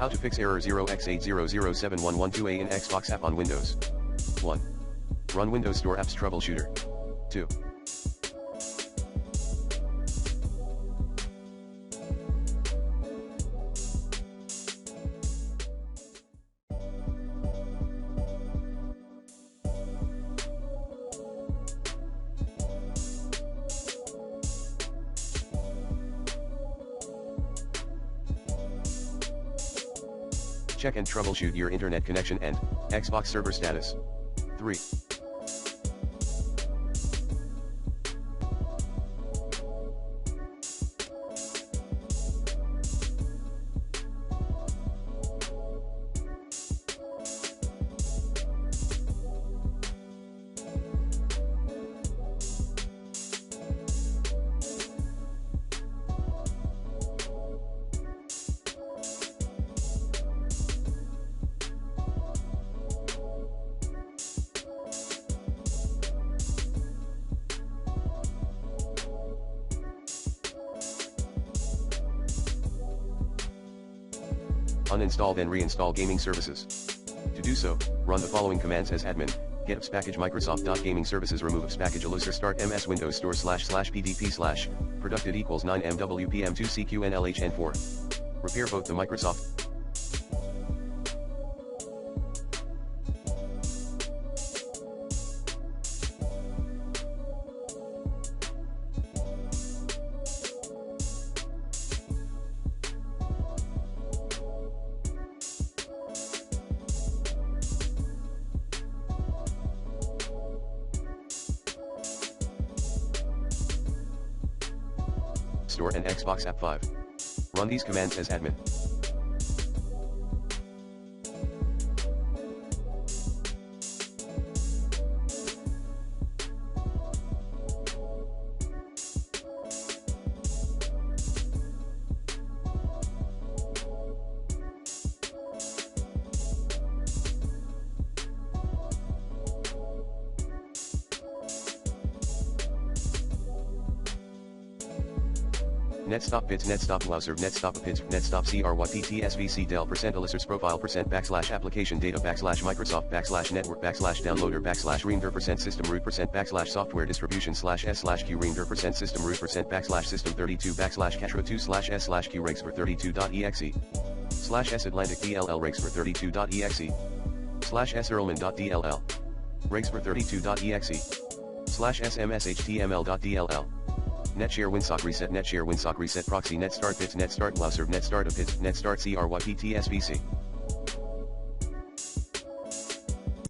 How to fix error 0x8007112A in Xbox app on Windows. 1. Run Windows Store Apps Troubleshooter. 2. Check and troubleshoot your internet connection and Xbox server status. 3. Uninstall then reinstall gaming services. To do so, run the following commands as admin: get apps package Microsoft.gaming services, remove apps package Alucer, start ms Windows Store /pdp/ producted equals 9 mwpm 2 cqnlhn4. Repair both the Microsoft Store and Xbox App 5. Run these commands as admin. Netstop bits netstop browser netstop bits netstop crwttsvc del %alicers profile %application data /Microsoft /network /downloader /reamder system root /software distribution /s /q reamder system root /system 32 /cachro 2 /s /q regs for 32.exe /s atlantic dll regs for 32.exe /s earlman.dll regs for 32.exe /smshtml.dll netshare winsock reset proxy netstart bits netstart browser netstart bits netstart crwttsvc